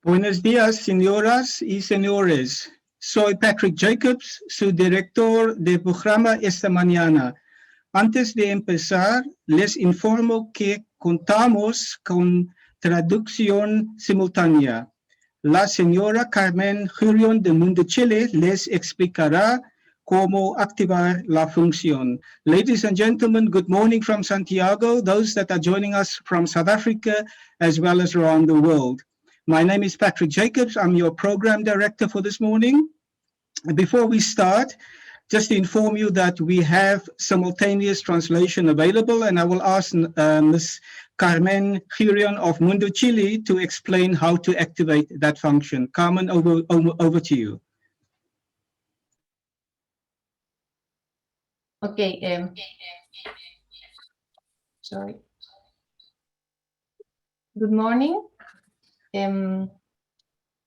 Buenos días, señoras y señores. Soy Patrick Jacobs, su director del programa esta mañana. Antes de empezar, les informo que contamos con traducción simultánea. La señora Carmen Jurión de Mundo Chile les explicará cómo activar la función. Ladies and gentlemen, good morning from Santiago, those that are joining us from South Africa as well as around the world. My name is Patrick Jacobs. I'm your program director for this morning. Before we start, just to inform you that we have simultaneous translation available, and I will ask Ms. Carmen Girion of Mundo Chile to explain how to activate that function. Carmen, over to you. Okay. Sorry. Good morning.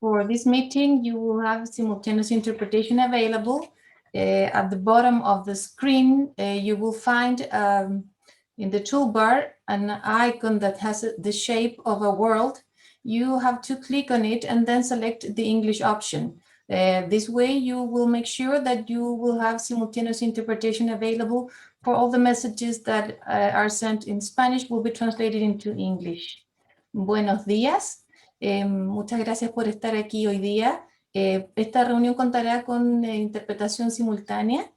For this meeting, you will have simultaneous interpretation available. At the bottom of the screen, you will find in the toolbar an icon that has the shape of a world. You have to click on it and then select the English option. This way, you will make sure that you will have simultaneous interpretation available for all the messages that are sent in Spanish will be translated into English. Buenos días. Muchas gracias por estar aquí hoy día. Esta reunión contará con interpretación simultánea.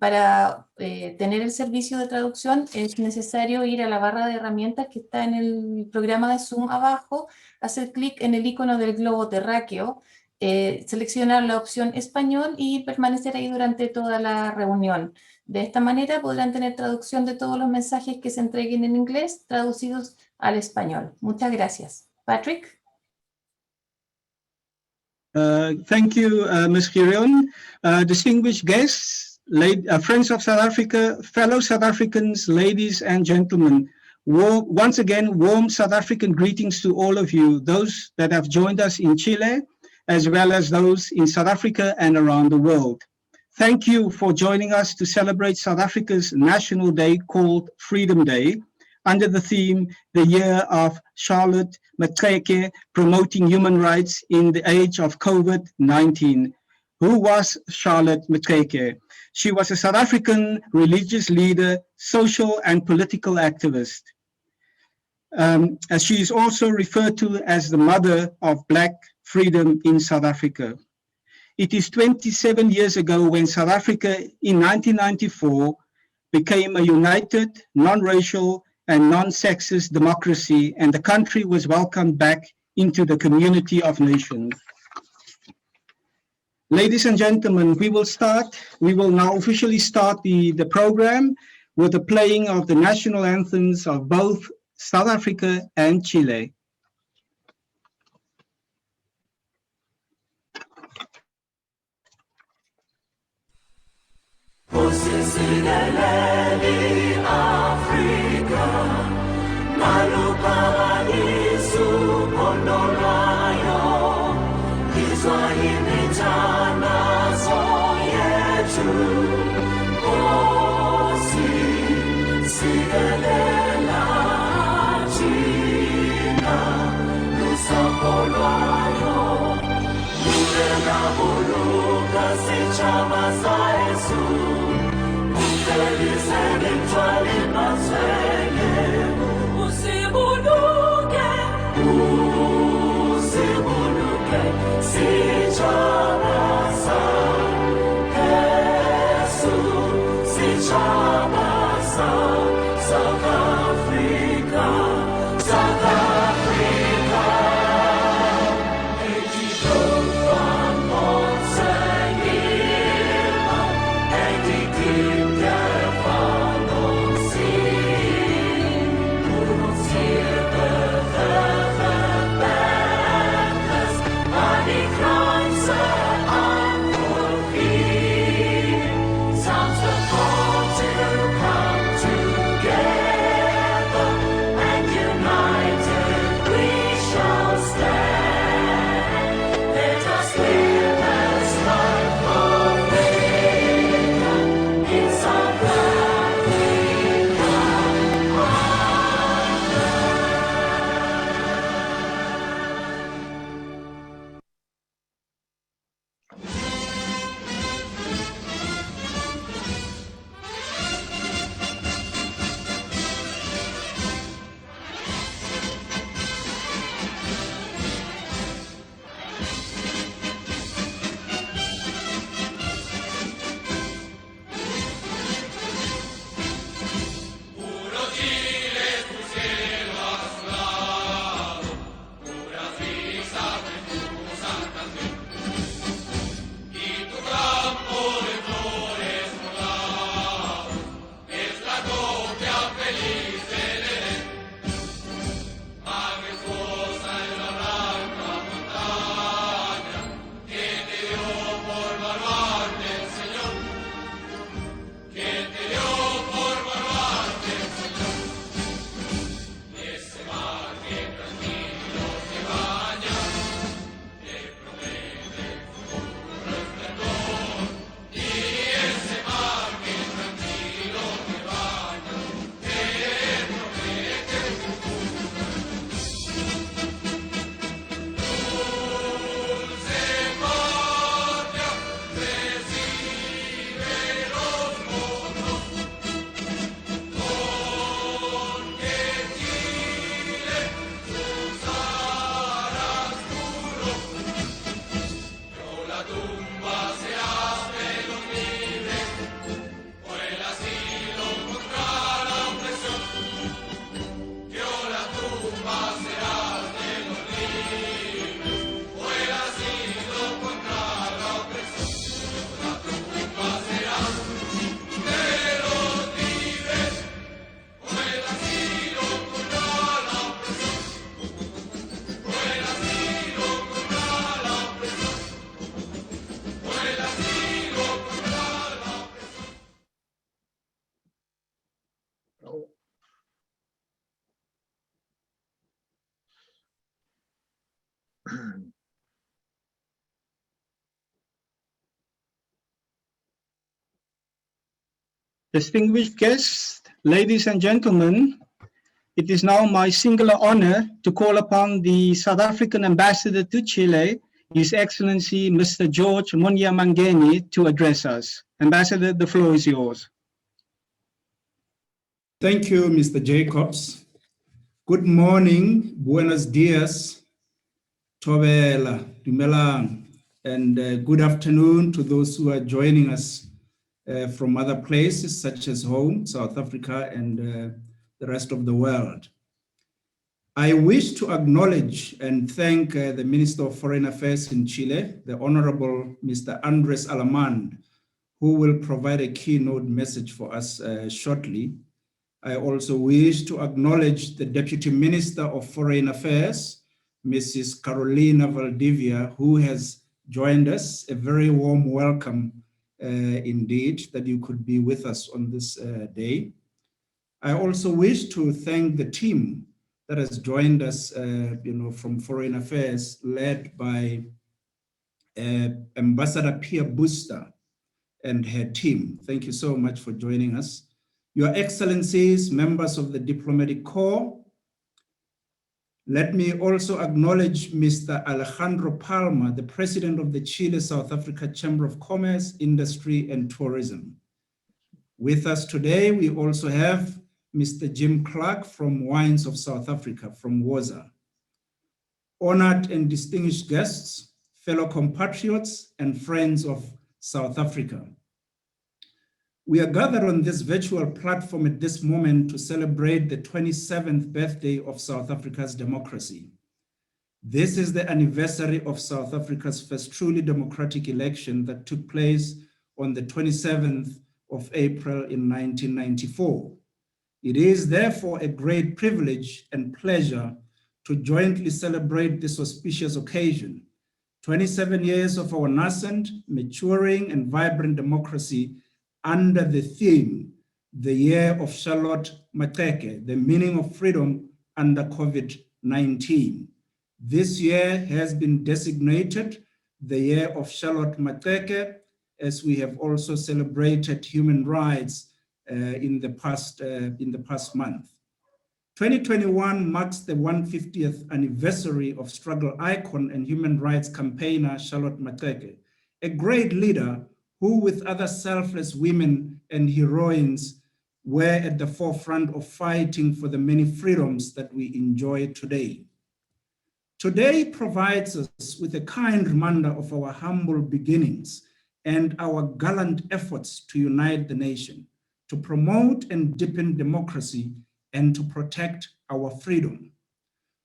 Para tener el servicio de traducción es necesario ir a la barra de herramientas que está en el programa de Zoom abajo, hacer clic en el icono del globo terráqueo, seleccionar la opción español y permanecer ahí durante toda la reunión. De esta manera podrán tener traducción de todos los mensajes que se entreguen en inglés traducidos al español. Muchas gracias. Patrick? Thank you, Ms. Girion. Distinguished guests, friends of South Africa, fellow South Africans, ladies and gentlemen, once again, warm South African greetings to all of you, those that have joined us in Chile, as well as those in South Africa and around the world. Thank you for joining us to celebrate South Africa's national day called Freedom Day, under the theme, The Year of Charlotte Maxeke, Promoting Human Rights in the Age of COVID-19. Who was Charlotte Maxeke? She was a South African religious leader, social and political activist. As she is also referred to as the mother of Black freedom in South Africa. It is 27 years ago when South Africa in 1994 became a united, non-racial, and non-sexist democracy, and the country was welcomed back into the community of nations. Ladies and gentlemen, we will now officially start the program with the playing of the national anthems of both South Africa and Chile. Africa, malupawanisu pondorayo, izwahimitana soyetu, osi sigelela china, lusapolwayo, ulela buluka sechama sa Yesu. Usibuluke, sichabasa, Jesus, sichabasa, South Africa, South Africa. Sunshine. Distinguished guests, ladies and gentlemen, it is now my singular honor to call upon the South African Ambassador to Chile, His Excellency Mr. George Munya Mangeni, to address us. Ambassador, the floor is yours. Thank you, Mr. Jacobs. Good morning, buenos dias, Tobela, Dumelang, and good afternoon to those who are joining us from other places such as home, South Africa, and the rest of the world. I wish to acknowledge and thank the Minister of Foreign Affairs in Chile, the Honorable Mr. Andres Alamand, who will provide a keynote message for us shortly. I also wish to acknowledge the Deputy Minister of Foreign Affairs, Mrs. Carolina Valdivia, who has joined us. A very warm welcome indeed that you could be with us on this day. I also wish to thank the team that has joined us from Foreign Affairs, led by Ambassador Pia Buster and her team. Thank you so much for joining us. Your Excellencies, members of the Diplomatic Corps, let me also acknowledge Mr. Alejandro Palma, the President of the Chile-South Africa Chamber of Commerce, Industry and Tourism. With us today, we also have Mr. Jim Clark from Wines of South Africa, from Woza. Honored and distinguished guests, fellow compatriots and friends of South Africa. We are gathered on this virtual platform at this moment to celebrate the 27th birthday of South Africa's democracy. This is the anniversary of South Africa's first truly democratic election that took place on the 27th of April in 1994. It is therefore a great privilege and pleasure to jointly celebrate this auspicious occasion, 27 years of our nascent, maturing and vibrant democracy under the theme, the year of Charlotte Maxeke, the meaning of freedom under COVID-19. This year has been designated the year of Charlotte Maxeke, as we have also celebrated human rights in the past month. 2021 marks the 150th anniversary of struggle icon and human rights campaigner Charlotte Maxeke, a great leader who with other selfless women and heroines were at the forefront of fighting for the many freedoms that we enjoy today. Today provides us with a kind reminder of our humble beginnings and our gallant efforts to unite the nation, to promote and deepen democracy, and to protect our freedom.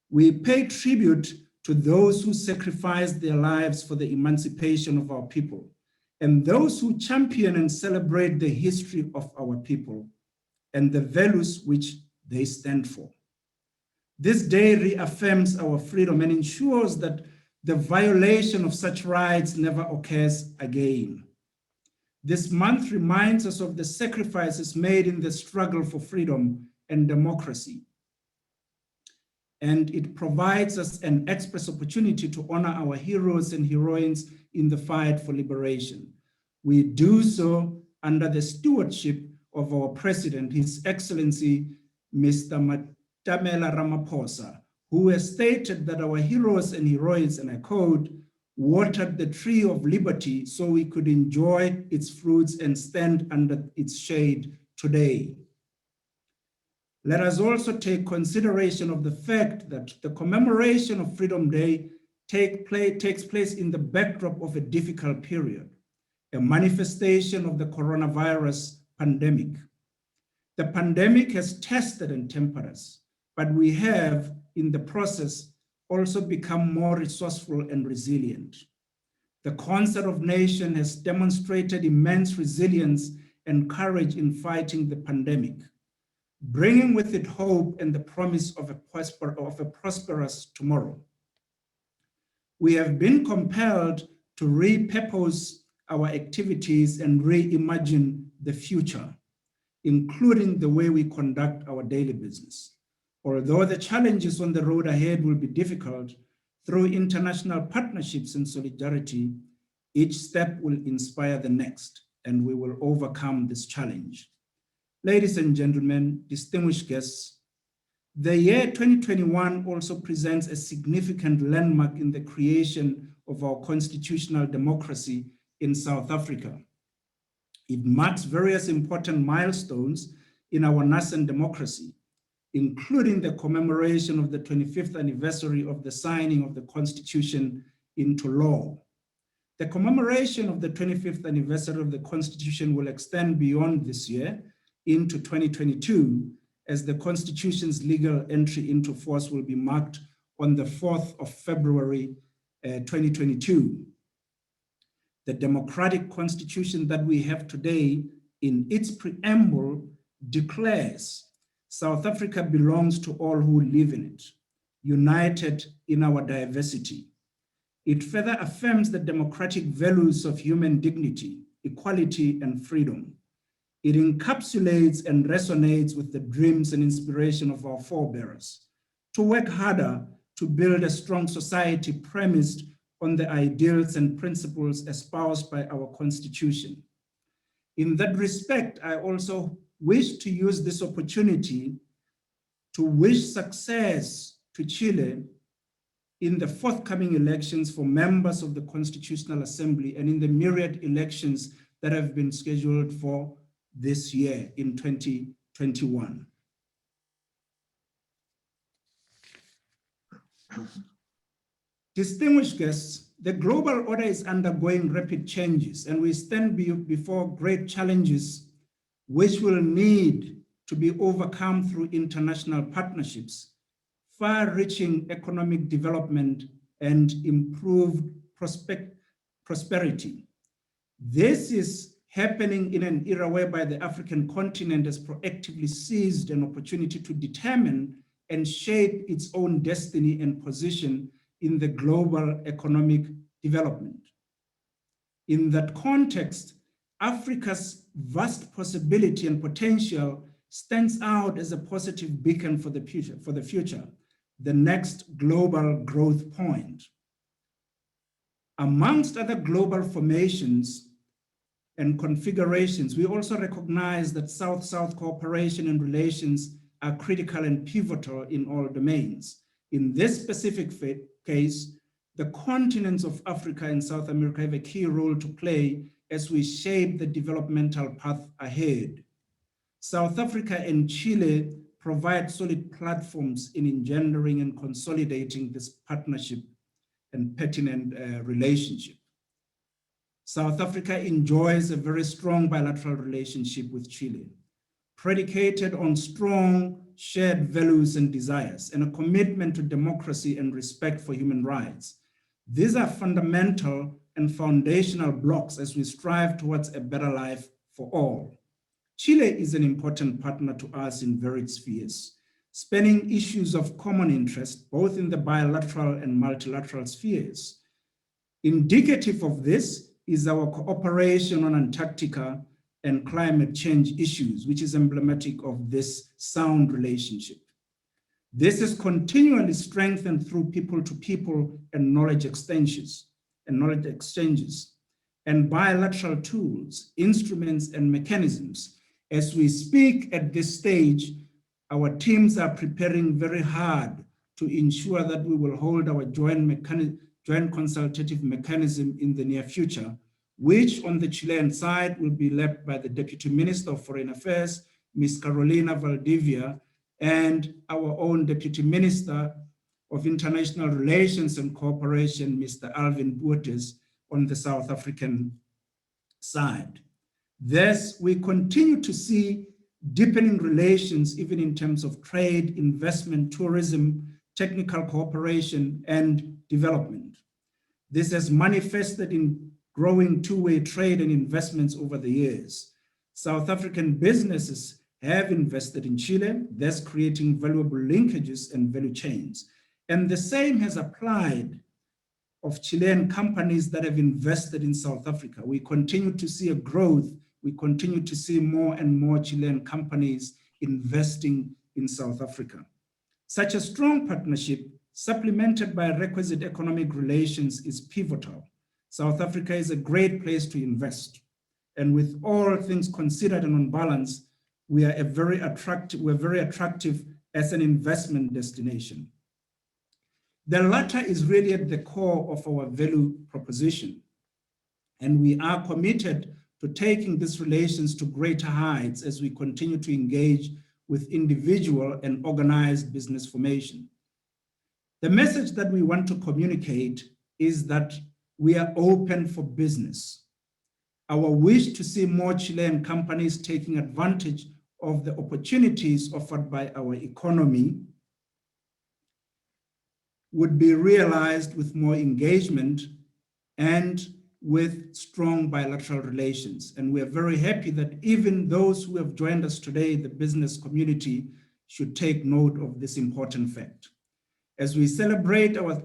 We pay tribute to those who sacrificed their lives for the emancipation of our people, and those who champion and celebrate the history of our people and the values which they stand for. This day reaffirms our freedom and ensures that the violation of such rights never occurs again. This month reminds us of the sacrifices made in the struggle for freedom and democracy. And it provides us an express opportunity to honor our heroes and heroines in the fight for liberation. We do so under the stewardship of our President, His Excellency, Mr. Matamela Ramaphosa, who has stated that our heroes and heroines, and I quote, watered the tree of liberty so we could enjoy its fruits and stand under its shade today. Let us also take consideration of the fact that the commemoration of Freedom Day takes place in the backdrop of a difficult period, a manifestation of the coronavirus pandemic. The pandemic has tested and tempered us, but we have, in the process, also become more resourceful and resilient. The concert of nations has demonstrated immense resilience and courage in fighting the pandemic, bringing with it hope and the promise of a prosperous tomorrow. We have been compelled to repurpose our activities and reimagine the future, including the way we conduct our daily business. Although the challenges on the road ahead will be difficult, Through international partnerships and solidarity, each step will inspire the next, and we will overcome this challenge. Ladies and gentlemen, distinguished guests, the year 2021 also presents a significant landmark in the creation of our constitutional democracy in South Africa. It marks various important milestones in our nascent democracy, including the commemoration of the 25th anniversary of the signing of the Constitution into law. The commemoration of the 25th anniversary of the Constitution will extend beyond this year into 2022, as the Constitution's legal entry into force will be marked on the 4th of February 2022. The democratic constitution that we have today, in its preamble, declares South Africa belongs to all who live in it, united in our diversity. It further affirms the democratic values of human dignity, equality, and freedom. It encapsulates and resonates with the dreams and inspiration of our forebears to work harder to build a strong society premised on the ideals and principles espoused by our Constitution. In that respect, I also wish to use this opportunity to wish success to Chile in the forthcoming elections for members of the Constitutional Assembly and in the myriad elections that have been scheduled for this year in 2021. Distinguished guests, the global order is undergoing rapid changes, and we stand before great challenges which will need to be overcome through international partnerships, far-reaching economic development, and improved prosperity. This is happening in an era whereby the African continent has proactively seized an opportunity to determine and shape its own destiny and position in the global economic development. In that context, Africa's vast possibility and potential stands out as a positive beacon for the future, the next global growth point. Amongst other global formations and configurations, we also recognize that South-South cooperation and relations are critical and pivotal in all domains. In this specific case, the continents of Africa and South America have a key role to play as we shape the developmental path ahead. South Africa and Chile provide solid platforms in engendering and consolidating this partnership and pertinent relationship. South Africa enjoys a very strong bilateral relationship with Chile, predicated on strong shared values and desires, and a commitment to democracy and respect for human rights. These are fundamental and foundational blocks as we strive towards a better life for all. Chile is an important partner to us in varied spheres, spanning issues of common interest, both in the bilateral and multilateral spheres. Indicative of this is our cooperation on Antarctica and climate change issues, which is emblematic of this sound relationship. This is continually strengthened through people-to-people and knowledge exchanges, and bilateral tools, instruments, and mechanisms. As we speak at this stage, our teams are preparing very hard to ensure that we will hold our joint consultative mechanism in the near future, which on the Chilean side will be led by the Deputy Minister of Foreign Affairs, Ms. Carolina Valdivia, and our own Deputy Minister of International Relations and Cooperation, Mr. Alvin Boertes, on the South African side. Thus, we continue to see deepening relations, even in terms of trade, investment, tourism, technical cooperation, and development. This has manifested in growing two-way trade and investments over the years. South African businesses have invested in Chile, thus creating valuable linkages and value chains. And the same has applied of Chilean companies that have invested in South Africa. We continue to see a growth. We continue to see more and more Chilean companies investing in South Africa. Such a strong partnership supplemented by requisite economic relations, is pivotal. South Africa is a great place to invest. And with all things considered and on balance, we're very attractive as an investment destination. The latter is really at the core of our value proposition. And we are committed to taking these relations to greater heights as we continue to engage with individual and organized business formation. The message that we want to communicate is that we are open for business. Our wish to see more Chilean companies taking advantage of the opportunities offered by our economy would be realized with more engagement and with strong bilateral relations. And we are very happy that even those who have joined us today, the business community, should take note of this important fact. As we celebrate our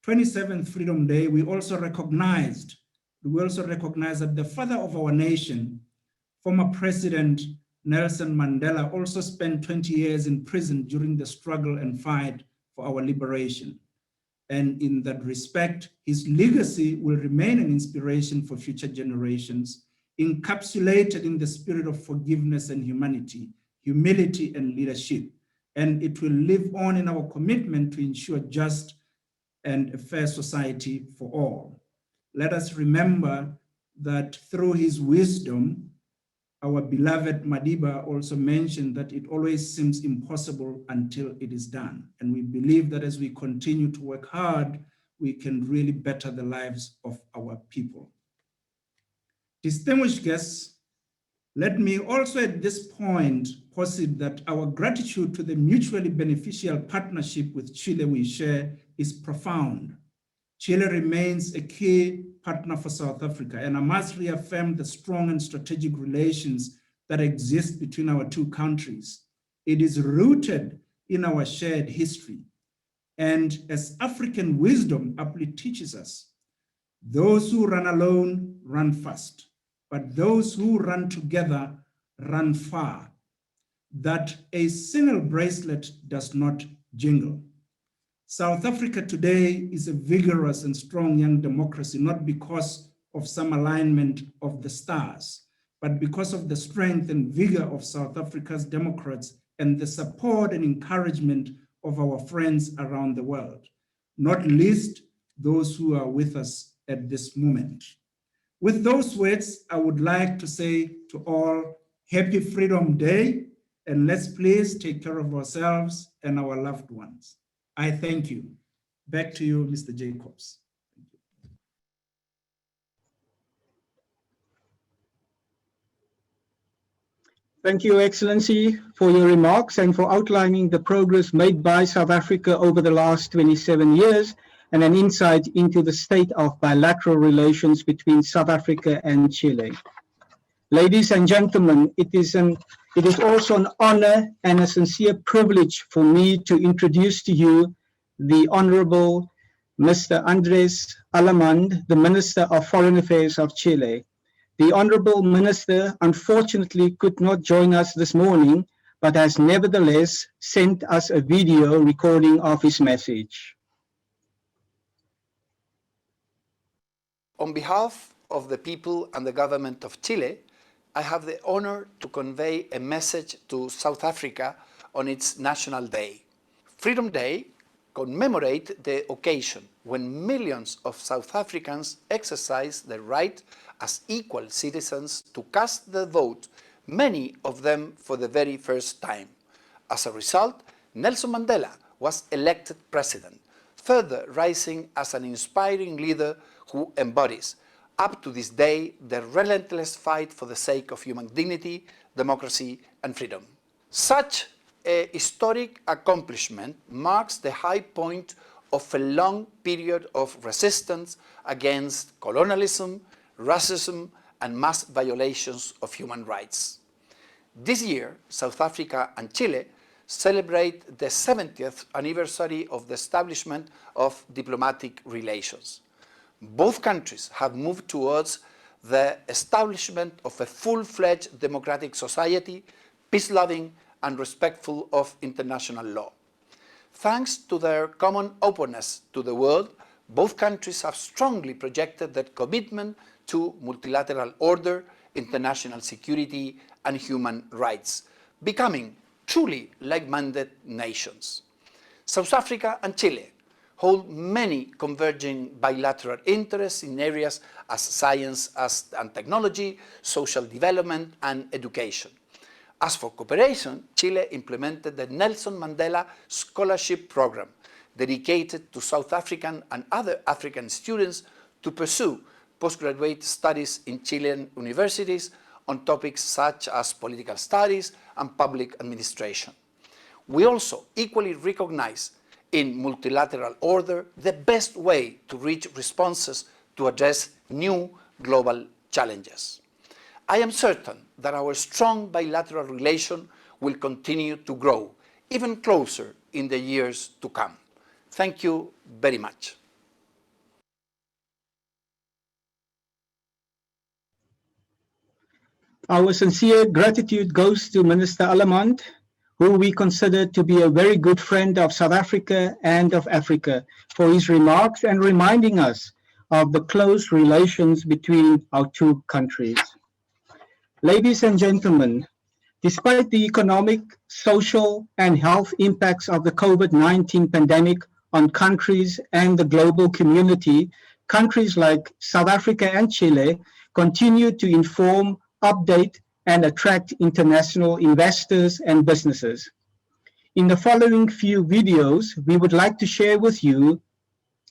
27th Freedom Day, we also recognize that the father of our nation, former President Nelson Mandela, also spent 20 years in prison during the struggle and fight for our liberation. And in that respect, his legacy will remain an inspiration for future generations, encapsulated in the spirit of forgiveness and humanity, humility and leadership. And it will live on in our commitment to ensure just and a fair society for all. Let us remember that through his wisdom, our beloved Madiba also mentioned that it always seems impossible until it is done. And we believe that as we continue to work hard, we can really better the lives of our people. Distinguished guests, let me also at this point posit that our gratitude to the mutually beneficial partnership with Chile we share is profound. Chile remains a key partner for South Africa, and I must reaffirm the strong and strategic relations that exist between our two countries. It is rooted in our shared history. And as African wisdom aptly teaches us, those who run alone run fast, but those who run together run far. That a single bracelet does not jingle. South Africa today is a vigorous and strong young democracy, not because of some alignment of the stars, but because of the strength and vigor of South Africa's Democrats and the support and encouragement of our friends around the world, not least those who are with us at this moment. With those words, I would like to say to all, Happy Freedom Day, and let's please take care of ourselves and our loved ones. I thank you. Back to you, Mr. Jacobs. Thank you, Excellency, for your remarks and for outlining the progress made by South Africa over the last 27 years and an insight into the state of bilateral relations between South Africa and Chile. Ladies and gentlemen, it is also an honor and a sincere privilege for me to introduce to you the Honorable Mr. Andrés Alamand, the Minister of Foreign Affairs of Chile. The Honorable Minister unfortunately could not join us this morning, but has nevertheless sent us a video recording of his message. On behalf of the people and the government of Chile, I have the honor to convey a message to South Africa on its National Day. Freedom Day commemorates the occasion when millions of South Africans exercise their right as equal citizens to cast their vote, many of them for the very first time. As a result, Nelson Mandela was elected president, further rising as an inspiring leader who embodies, up to this day, the relentless fight for the sake of human dignity, democracy, and freedom. Such a historic accomplishment marks the high point of a long period of resistance against colonialism, racism, and mass violations of human rights. This year, South Africa and Chile celebrate the 70th anniversary of the establishment of diplomatic relations. Both countries have moved towards the establishment of a full-fledged democratic society, peace-loving and respectful of international law. Thanks to their common openness to the world, both countries have strongly projected their commitment to multilateral order, international security, and human rights, becoming truly like-minded nations. South Africa and Chile hold many converging bilateral interests in areas as science and technology, social development, and education. As for cooperation, Chile implemented the Nelson Mandela Scholarship Program, dedicated to South African and other African students to pursue postgraduate studies in Chilean universities on topics such as political studies and public administration. We also equally recognize in multilateral order the best way to reach responses to address new global challenges. I am certain that our strong bilateral relation will continue to grow even closer in the years to come. Thank you very much. Our sincere gratitude goes to Minister Allemond, who we consider to be a very good friend of South Africa and of Africa, for his remarks and reminding us of the close relations between our two countries. Ladies and gentlemen, despite the economic, social, and health impacts of the COVID-19 pandemic on countries and the global community, countries like South Africa and Chile continue to inform, update, and attract international investors and businesses. In the following few videos, we would like to share with you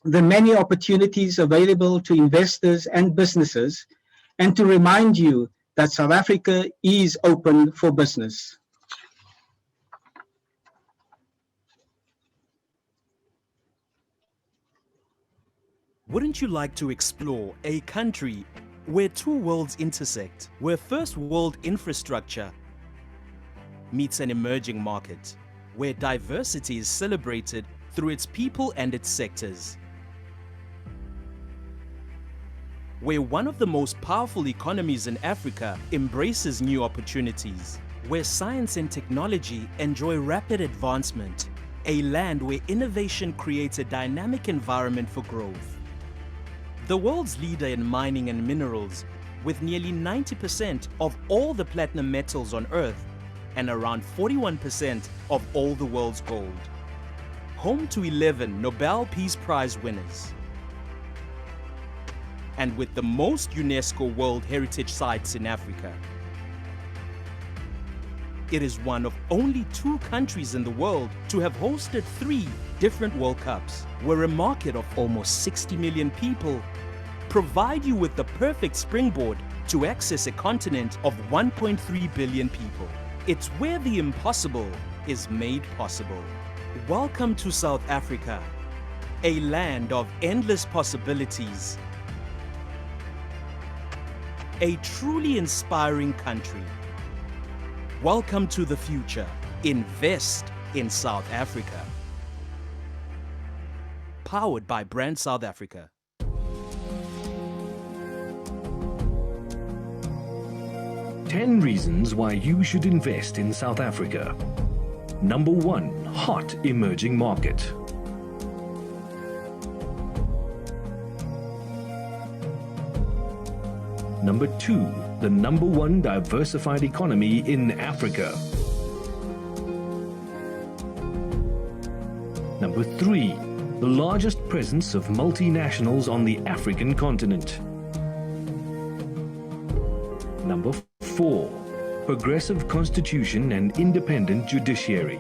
the many opportunities available to investors and businesses, and to remind you that South Africa is open for business. Wouldn't you like to explore a country where two worlds intersect, where first world infrastructure meets an emerging market, where diversity is celebrated through its people and its sectors, where one of the most powerful economies in Africa embraces new opportunities, where science and technology enjoy rapid advancement, a land where innovation creates a dynamic environment for growth. The world's leader in mining and minerals, with nearly 90% of all the platinum metals on Earth and around 41% of all the world's gold. Home to 11 Nobel Peace Prize winners. And with the most UNESCO World Heritage Sites in Africa. It is one of only 2 countries in the world to have hosted 3 different World Cups, where a market of almost 60 million people provide you with the perfect springboard to access a continent of 1.3 billion people. It's where the impossible is made possible. Welcome to South Africa, a land of endless possibilities. A truly inspiring country. Welcome to the future. Invest in South Africa. Powered by Brand South Africa. Ten reasons why you should invest in South Africa. Number 1, hot emerging market. Number 2, the number 1 diversified economy in Africa. Number 3, the largest presence of multinationals on the African continent. Number 4, progressive constitution and independent judiciary.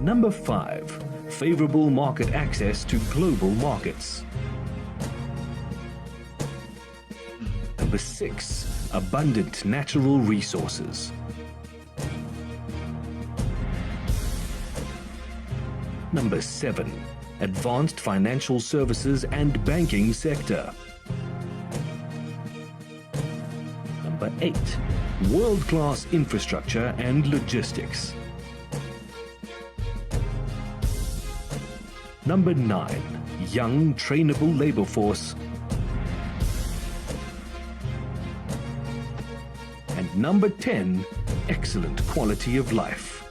Number 5, favorable market access to global markets. Number 6, abundant natural resources. Number 7, advanced financial services and banking sector. Number 8, world-class infrastructure and logistics. Number 9, young, trainable labor force. And number 10, excellent quality of life.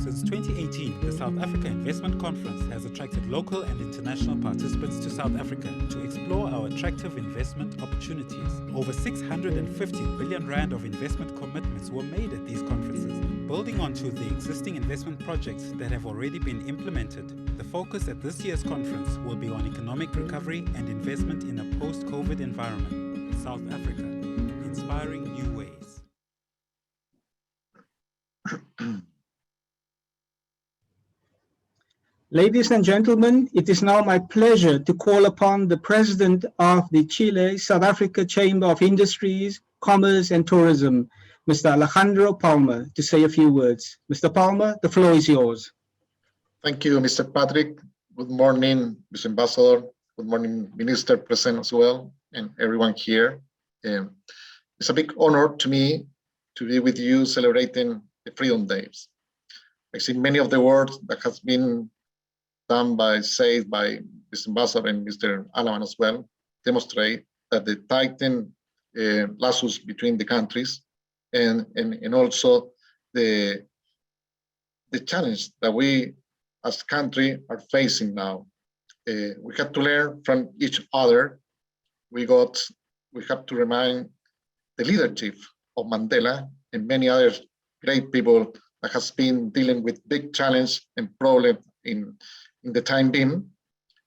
Since 2018, the South Africa Investment Conference has attracted local and international participants to South Africa to explore our attractive investment opportunities. Over 650 billion rand of investment commitments were made at these conferences, building onto the existing investment projects that have already been implemented. The focus at this year's conference will be on economic recovery and investment in a post-COVID environment. South Africa, inspiring new ways. Ladies and gentlemen, it is now my pleasure to call upon the President of the Chile-South Africa Chamber of Industries, Commerce and Tourism, Mr. Alejandro Palma, to say a few words. Mr. Palma, the floor is yours. Thank you, Mr. Patrick. Good morning, Mr. Ambassador. Good morning, Minister present as well, and everyone here. It's a big honor to me to be with you celebrating the Freedom Days. I see many of the words that has been said by Mr. Ambassador and Mr. Alaman as well demonstrate that the tightened lasos between the countries and also the challenge that we as country are facing now. We have to learn from each other. We have to remind the leadership of Mandela and many other great people that has been dealing with big challenge and problem in the time being.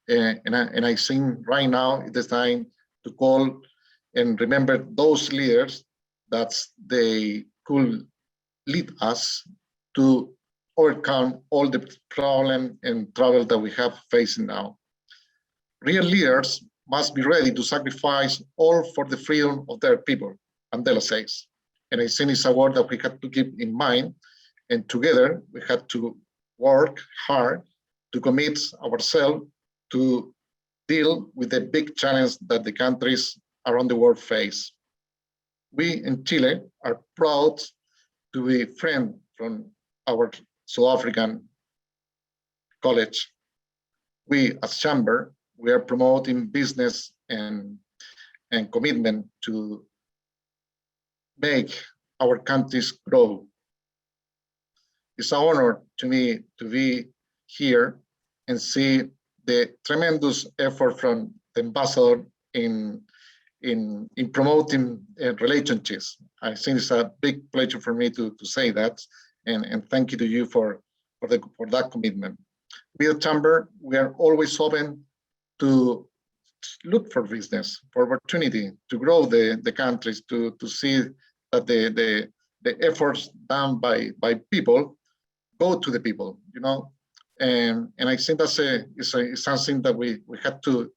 And I think right now it is time to call and remember those leaders that they could lead us to overcome all the problem and trouble that we have facing now. Real leaders must be ready to sacrifice all for the freedom of their people, Mandela says. And I think it's a word that we have to keep in mind. And together we have to work hard to commit ourselves to deal with the big challenge that the countries around the world face. We in Chile are proud to be friends from our South African college. We as Chamber, we are promoting business and commitment to make our countries grow. It's an honor to me to be here and see the tremendous effort from the ambassador in promoting relationships. I think it's a big pleasure for me to say that, and thank you to you for that commitment. We at Chamber, we are always open to look for business, for opportunity to grow the countries, to see that the efforts done by people go to the people, you know. And I think that's something that we have to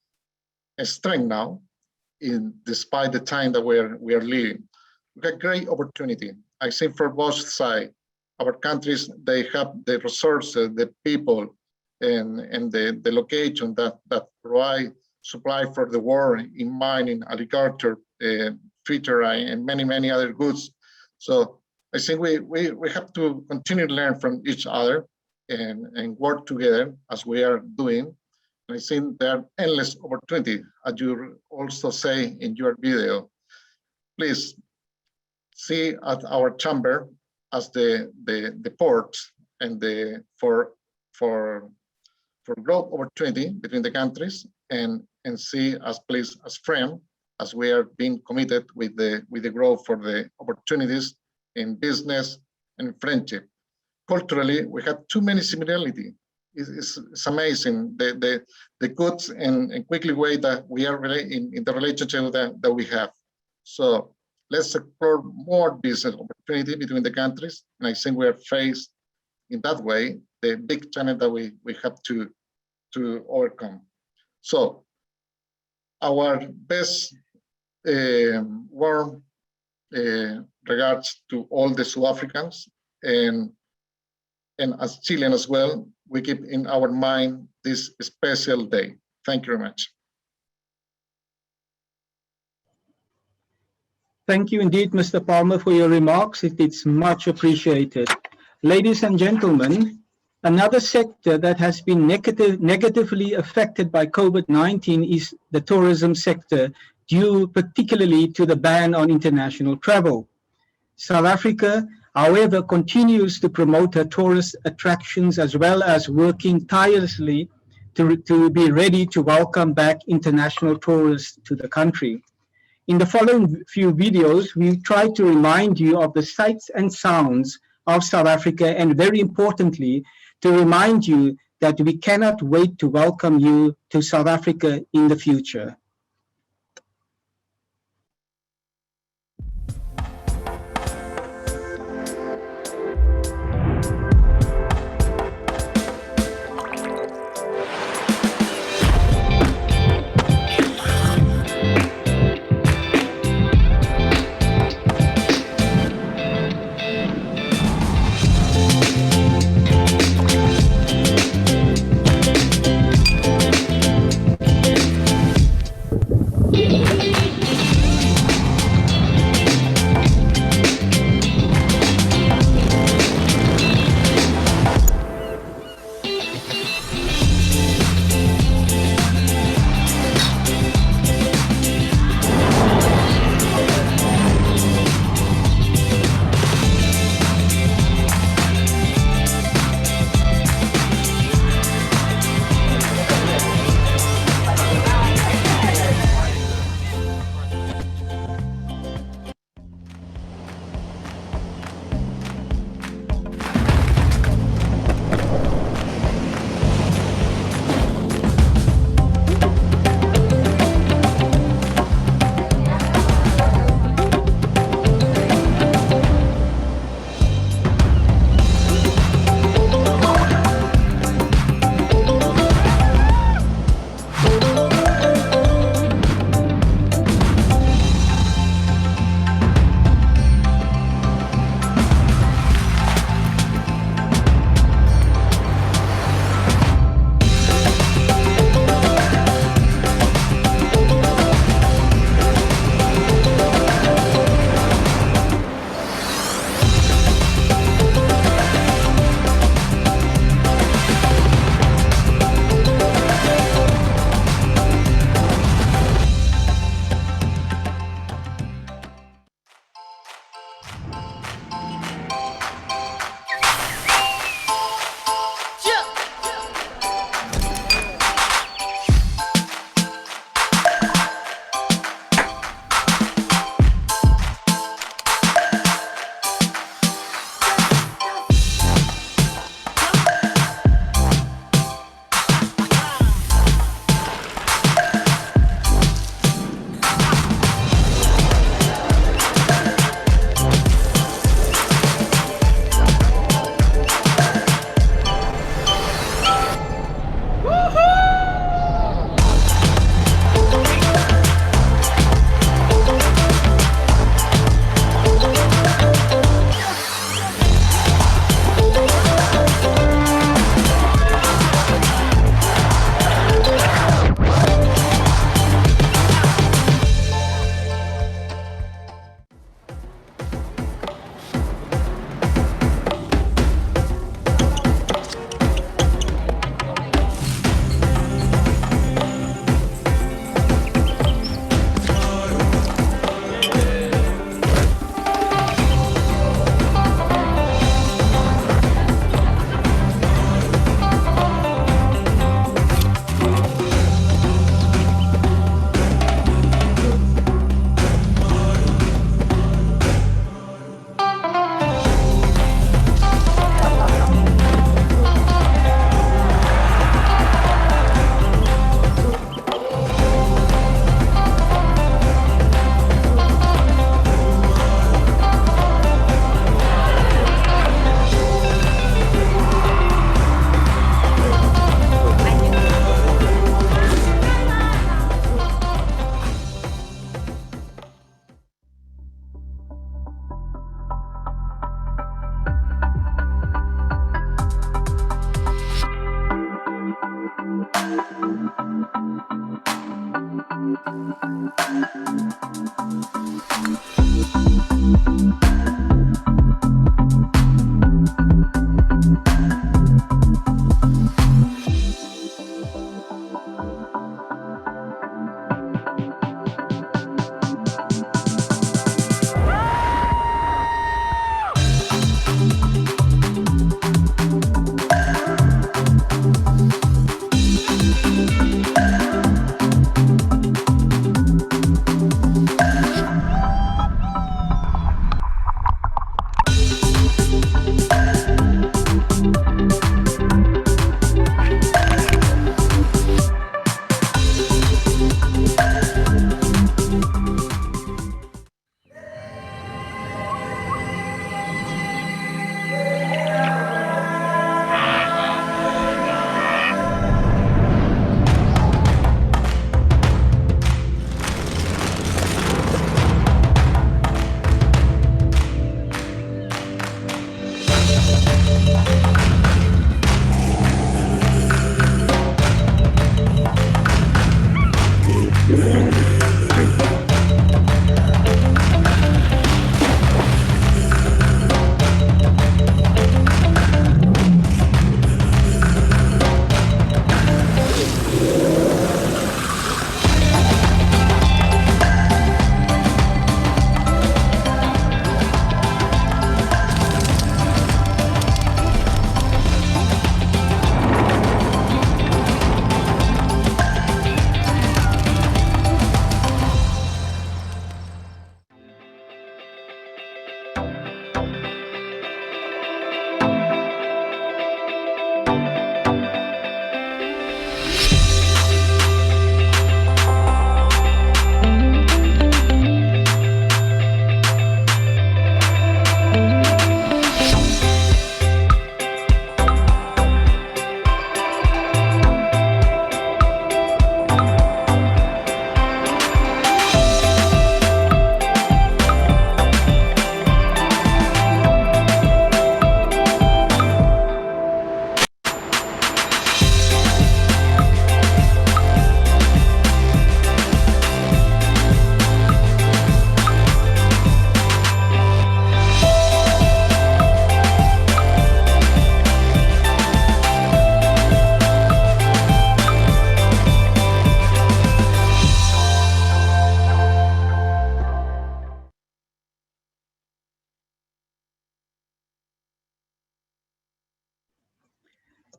strengthen now, despite the time that we are living. We have great opportunity. I think for both sides, our countries, they have the resources, the people, and the location that provide supply for the world in mining, agriculture, fishery, and many other goods. So I think we have to continue to learn from each other and work together as we are doing. And I think there are endless opportunities, as you also say in your video. Please see at our Chamber as the port and for growth opportunity between the countries, and see us please as friend, as we are being committed with the growth for the opportunities in business and friendship. Culturally, we have too many similarities. It's amazing the good and quickly way that we are in the relationship that we have. So let's explore more business opportunity between the countries. And I think we are faced in that way the big challenge that we have to overcome. So our best warm regards to all the South Africans, and as Chilean as well, we keep in our mind this special day. Thank you very much. Thank you indeed, Mr. Palmer, for your remarks. It's much appreciated. Ladies and gentlemen, another sector that has been negatively affected by COVID-19 is the tourism sector, due particularly to the ban on international travel. South Africa however, continues to promote her tourist attractions as well as working tirelessly to be ready to welcome back international tourists to the country. In the following few videos, we try to remind you of the sights and sounds of South Africa, and very importantly, to remind you that we cannot wait to welcome you to South Africa in the future.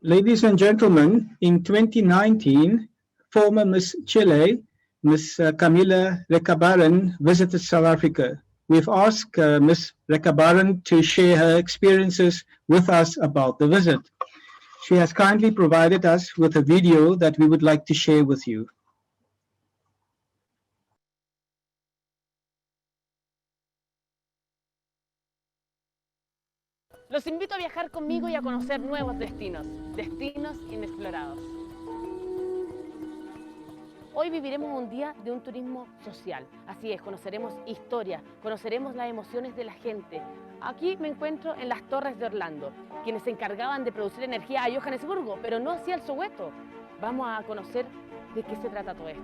Ladies and gentlemen, in 2019, former Miss Chile, Miss Camila Recabarren, visited South Africa. We've asked Miss Recabarren to share her experiences with us about the visit. She has kindly provided us with a video that we would like to share with you. Los invito a viajar conmigo y a conocer nuevos destinos, destinos inexplorados. Hoy viviremos un día de un turismo social. Así es, conoceremos historia, conoceremos las emociones de la gente. Aquí me encuentro en las Torres de Orlando, quienes se encargaban de producir energía a Johannesburgo, pero no hacia el Soweto. Vamos a conocer de qué se trata todo esto.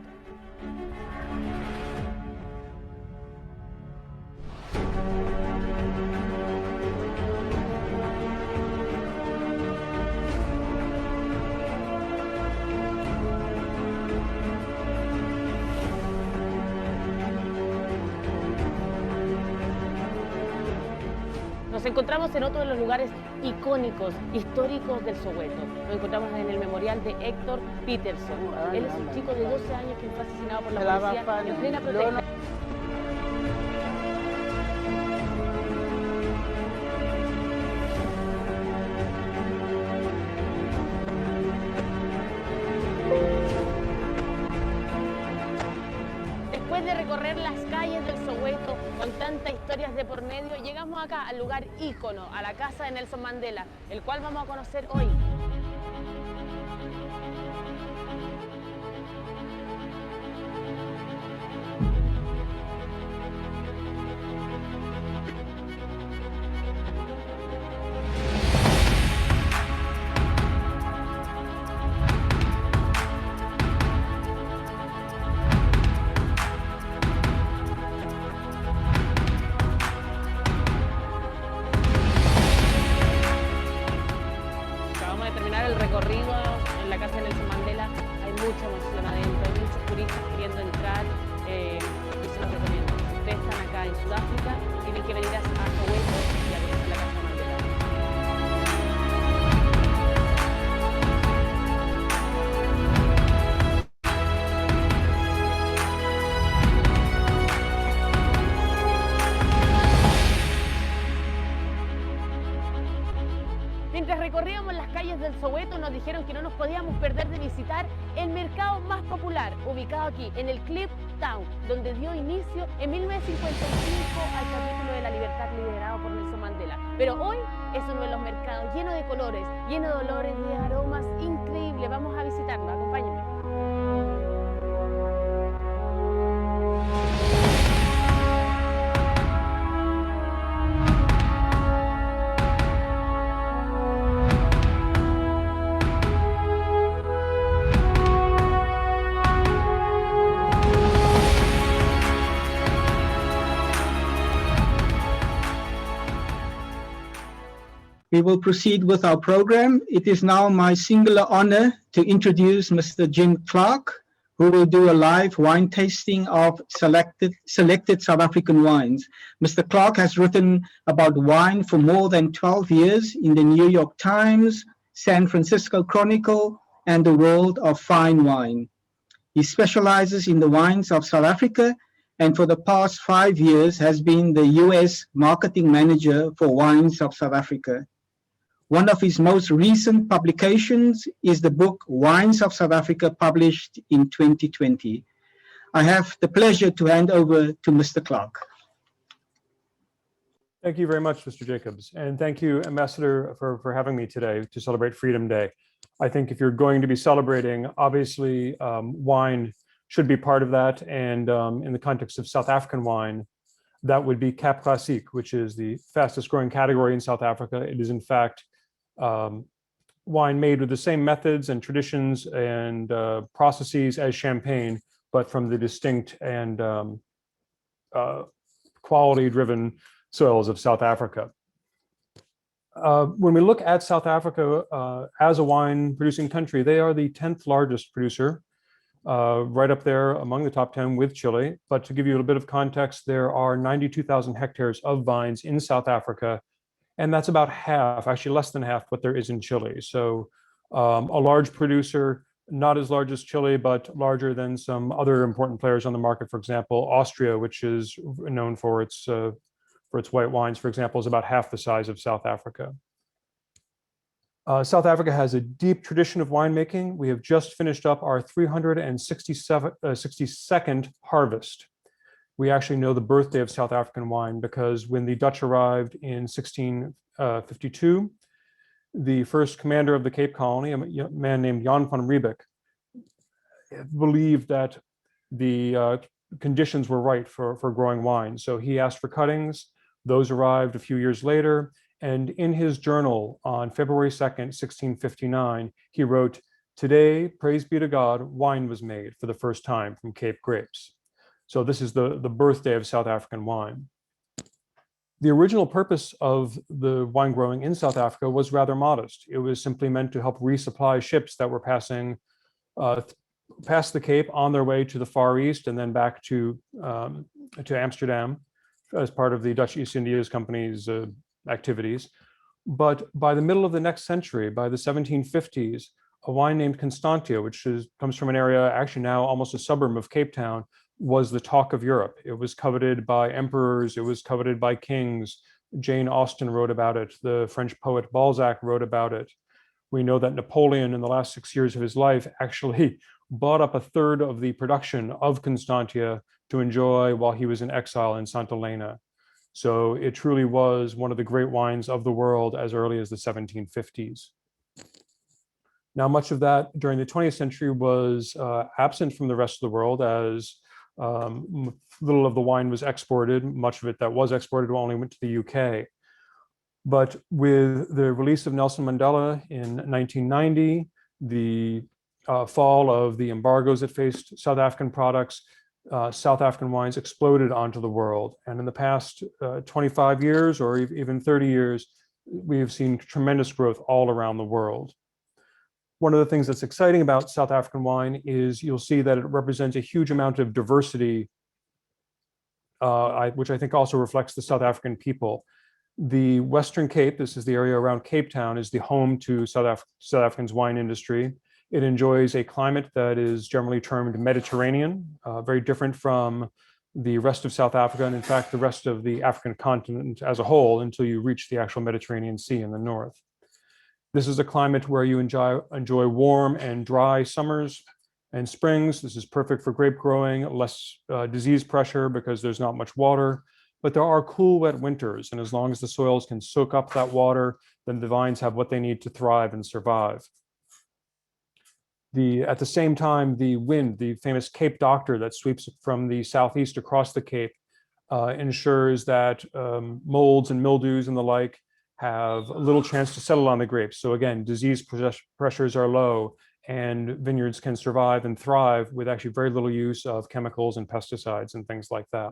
Nos encontramos en otro de los lugares icónicos, históricos del Soweto. Nos encontramos en el memorial de Héctor Peterson. Él es un chico de 12 años que fue asesinado por la policía en plena protesta. Después de recorrer las calles del Soweto con tantas historias de por medio, llegamos acá al lugar ícono, a la casa de Nelson Mandela, el cual vamos a conocer hoy. El recorrido en la casa de Nelson Mandela, hay mucha emoción adentro, hay muchos turistas queriendo entrar y se los recomiendo. Si ustedes están acá en Sudáfrica, tienen que venir a Soweto y a conocer la casa de Mandela. Mientras recorríamos las calles del Soweto, nos dijeron que no nos podíamos perder de visitar el mercado más popular, ubicado aquí, en el Clip Town, donde dio inicio en 1955 al capítulo de la libertad liderado por Nelson Mandela. Pero hoy es uno de los mercados lleno de colores, lleno de olores, de aromas increíbles. Vamos a visitarlo, acompáñenme. We will proceed with our program. It is now my singular honor to introduce Mr. Jim Clark, who will do a live wine tasting of selected South African wines. Mr. Clark has written about wine for more than 12 years in the New York Times, San Francisco Chronicle, and the World of Fine Wine. He specializes in the wines of South Africa, and for the past 5 years has been the US marketing manager for wines of South Africa. One of his most recent publications is the book Wines of South Africa, published in 2020. I have the pleasure to hand over to Mr. Clark. Thank you very much, Mr. Jacobs. And thank you, Ambassador, for having me today to celebrate Freedom Day. I think if you're going to be celebrating, obviously wine should be part of that. And in the context of South African wine, that would be Cap Classique, which is the fastest growing category in South Africa. It is in fact wine made with the same methods and traditions and processes as champagne, but from the distinct and quality-driven soils of South Africa. When we look at South Africa as a wine-producing country, they are the 10th largest producer, right up there among the top 10 with Chile. But to give you a little bit of context, there are 92,000 hectares of vines in South Africa, and that's about half, actually less than half, what there is in Chile. So A large producer, not as large as Chile, but larger than some other important players on the market. For example, Austria, which is known for its white wines, for example, is about half the size of South Africa. South Africa has a deep tradition of winemaking. We have just finished up our 362nd harvest. We actually know the birthday of South African wine because when the Dutch arrived in 1652, the first commander of the Cape Colony, a man named Jan van Riebeeck, believed that the conditions were right for growing wine. So he asked for cuttings. Those arrived a few years later. And in his journal on February 2nd, 1659, he wrote, "Today, praise be to God, wine was made for the first time from Cape grapes." So this is the birthday of South African wine. The original purpose of the wine growing in South Africa was rather modest. It was simply meant to help resupply ships that were passing past the Cape on their way to the Far East and then back to Amsterdam as part of the Dutch East India Company's activities. But by the middle of the next century, by the 1750s, a wine named Constantia, which comes from an area actually now almost a suburb of Cape Town, was the talk of Europe. It was coveted by emperors, it was coveted by kings. Jane Austen wrote about it. The French poet Balzac wrote about it. We know that Napoleon, in the last 6 years of his life, actually bought up a third of the production of Constantia to enjoy while he was in exile in Santa Elena. So it truly was one of the great wines of the world as early as the 1750s. Now, much of that during the 20th century was absent from the rest of the world as little of the wine was exported. Much of it that was exported only went to the UK. But with the release of Nelson Mandela in 1990, the fall of the embargoes that faced South African products, South African wines exploded onto the world. And in the past 25 years or even 30 years, we have seen tremendous growth all around the world. One of the things that's exciting about South African wine is you'll see that it represents a huge amount of diversity, which I think also reflects the South African people. The Western Cape, this is the area around Cape Town, is the home to South Africa's wine industry. It enjoys a climate that is generally termed Mediterranean, very different from the rest of South Africa, and in fact, the rest of the African continent as a whole until you reach the actual Mediterranean Sea in the north. This is a climate where you enjoy warm and dry summers and springs. This is perfect for grape growing, less disease pressure because there's not much water. But there are cool, wet winters, and as long as the soils can soak up that water, then the vines have what they need to thrive and survive. At the same time, the wind, the famous Cape Doctor that sweeps from the southeast across the Cape, ensures that molds and mildews and the like have little chance to settle on the grapes. So again, disease pressures are low and vineyards can survive and thrive with actually very little use of chemicals and pesticides and things like that.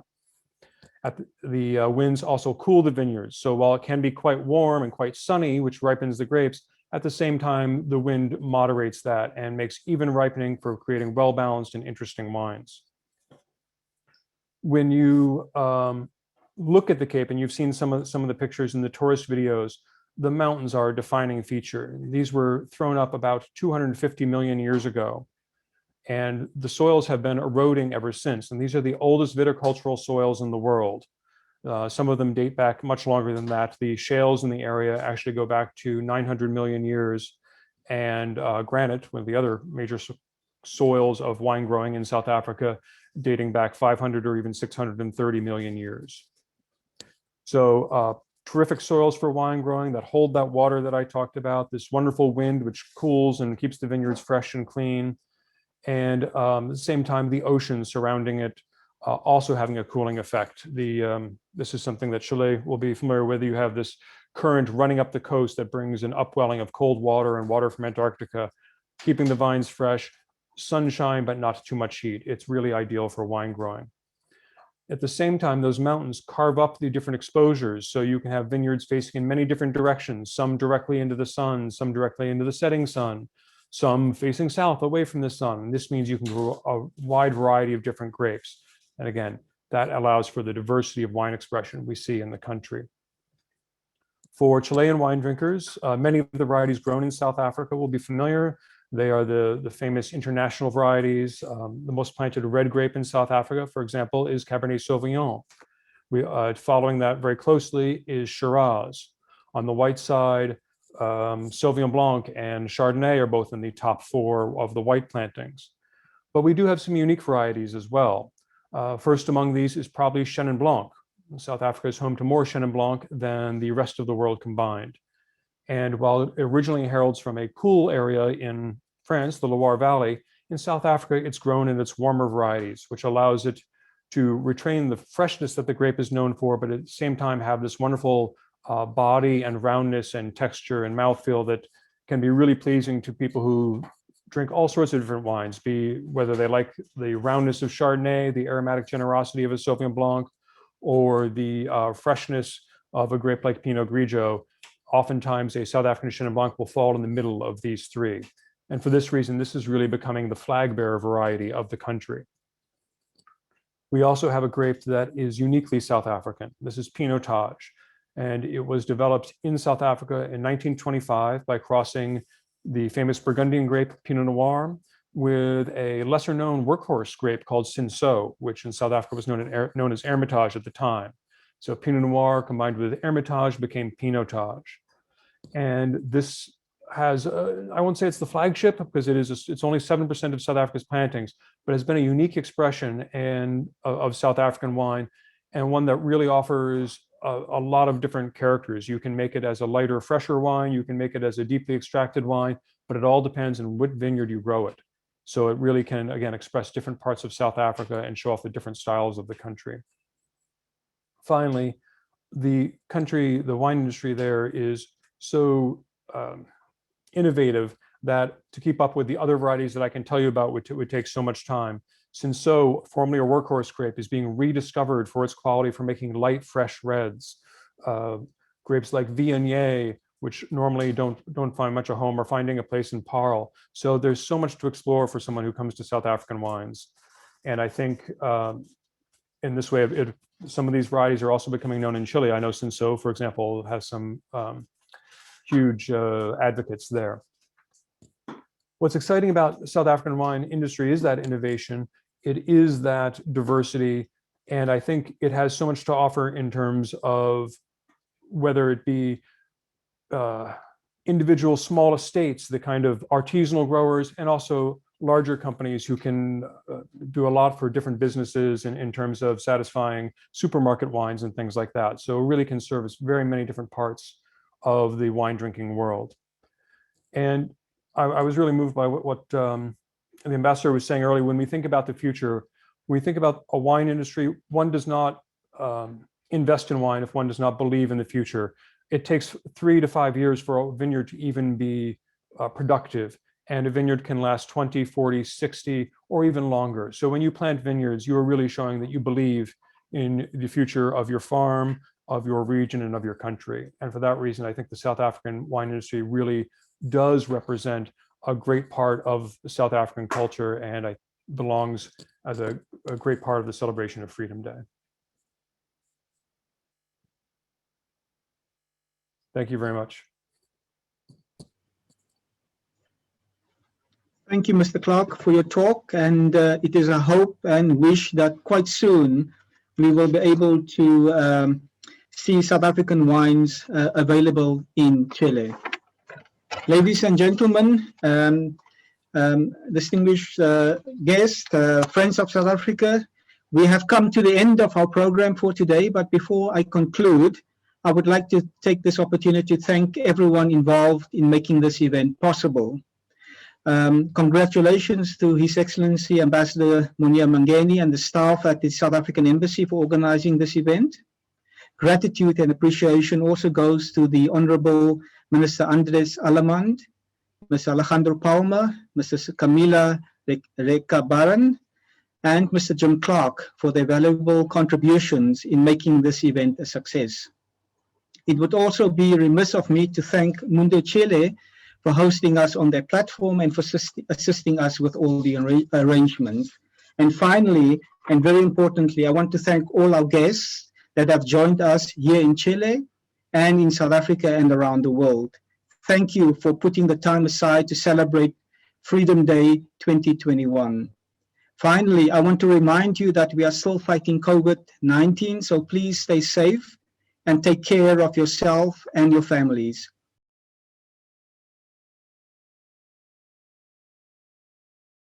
The winds also cool the vineyards. So while it can be quite warm and quite sunny, which ripens the grapes, at the same time, the wind moderates that and makes even ripening for creating well-balanced and interesting wines. When you look at the Cape, and you've seen some of the pictures in the tourist videos, the mountains are a defining feature. These were thrown up about 250 million years ago, and the soils have been eroding ever since. And these are the oldest viticultural soils in the world. Some of them date back much longer than that. The shales in the area actually go back to 900 million years, and granite, one of the other major soils of wine growing in South Africa, dating back 500 or even 630 million years. So terrific soils for wine growing that hold that water that I talked about, this wonderful wind which cools and keeps the vineyards fresh and clean, and at the same time the ocean surrounding it also having a cooling effect. This is something that Chile will be familiar with. You have this current running up the coast that brings an upwelling of cold water and water from Antarctica, keeping the vines fresh, sunshine but not too much heat. It's really ideal for wine growing. At the same time, those mountains carve up the different exposures, so you can have vineyards facing in many different directions, some directly into the sun, some directly into the setting sun, some facing south away from the sun. And this means you can grow a wide variety of different grapes. And again, that allows for the diversity of wine expression we see in the country. For Chilean wine drinkers, many of the varieties grown in South Africa will be familiar. They are the famous international varieties. The most planted red grape in South Africa, for example, is Cabernet Sauvignon. Following that very closely is Shiraz. On the white side, Sauvignon Blanc and Chardonnay are both in the top 4 of the white plantings. But we do have some unique varieties as well. First among these is probably Chenin Blanc. South Africa is home to more Chenin Blanc than the rest of the world combined. And while it originally heralds from a cool area in France, the Loire Valley, in South Africa, it's grown in its warmer varieties, which allows it to retain the freshness that the grape is known for, but at the same time have this wonderful body and roundness and texture and mouthfeel that can be really pleasing to people who drink all sorts of different wines, whether they like the roundness of Chardonnay, the aromatic generosity of a Sauvignon Blanc, or the freshness of a grape like Pinot Grigio. Oftentimes a South African Chenin Blanc will fall in the middle of these 3. And for this reason, this is really becoming the flag bearer variety of the country. We also have a grape that is uniquely South African. This is Pinotage. And it was developed in South Africa in 1925 by crossing the famous Burgundian grape Pinot Noir with a lesser known workhorse grape called Cinsault, which in South Africa was known as Hermitage at the time. So Pinot Noir combined with Hermitage became Pinotage. And this has, I won't say it's the flagship because it's only 7% of South Africa's plantings, but has been a unique expression of South African wine, and one that really offers a lot of different characters. You can make it as a lighter, fresher wine, you can make it as a deeply extracted wine, but it all depends on what vineyard you grow it. So it really can, again, express different parts of South Africa and show off the different styles of the country. Finally, the wine industry there is so innovative that to keep up with the other varieties that I can tell you about would take so much time. Cinsault, formerly a workhorse grape, is being rediscovered for its quality for making light, fresh reds. Grapes like Viognier, which normally don't find much a home, are finding a place in Paarl. So there's so much to explore for someone who comes to South African wines. And I think in this way, some of these varieties are also becoming known in Chile. I know Cinsault, for example, has some huge advocates there. What's exciting about the South African wine industry is that innovation. It is that diversity. And I think it has so much to offer in terms of whether it be individual small estates, the kind of artisanal growers, and also larger companies who can do a lot for different businesses in terms of satisfying supermarket wines and things like that. So it really can service very many different parts of the wine drinking world. And I was really moved by what the ambassador was saying earlier. When we think about the future, when we think about a wine industry, one does not invest in wine if one does not believe in the future. It takes 3 to 5 years for a vineyard to even be productive. And a vineyard can last 20, 40, 60, or even longer. So when you plant vineyards, you are really showing that you believe in the future of your farm, of your region, and of your country. And for that reason, I think the South African wine industry really does represent a great part of the South African culture, and it belongs as a great part of the celebration of Freedom Day. Thank you very much. Thank you, Mr. Clark, for your talk. And it is a hope and wish that quite soon we will be able to see South African wines available in Chile. Ladies and gentlemen, distinguished guests, friends of South Africa, we have come to the end of our program for today. But before I conclude, I would like to take this opportunity to thank everyone involved in making this event possible. Congratulations to His Excellency Ambassador Munia Mangeni and the staff at the South African Embassy for organizing this event. Gratitude and appreciation also goes to the Honorable Minister Andres Alamand, Mr. Alejandro Palma, Mrs. Camila Recabaran, and Mr. Jim Clark for their valuable contributions in making this event a success. It would also be remiss of me to thank Mundo Chile for hosting us on their platform and for assisting us with all the arrangements. And finally, and very importantly, I want to thank all our guests that have joined us here in Chile and in South Africa and around the world. Thank you for putting the time aside to celebrate Freedom Day 2021. Finally, I want to remind you that we are still fighting COVID-19, so please stay safe and take care of yourself and your families.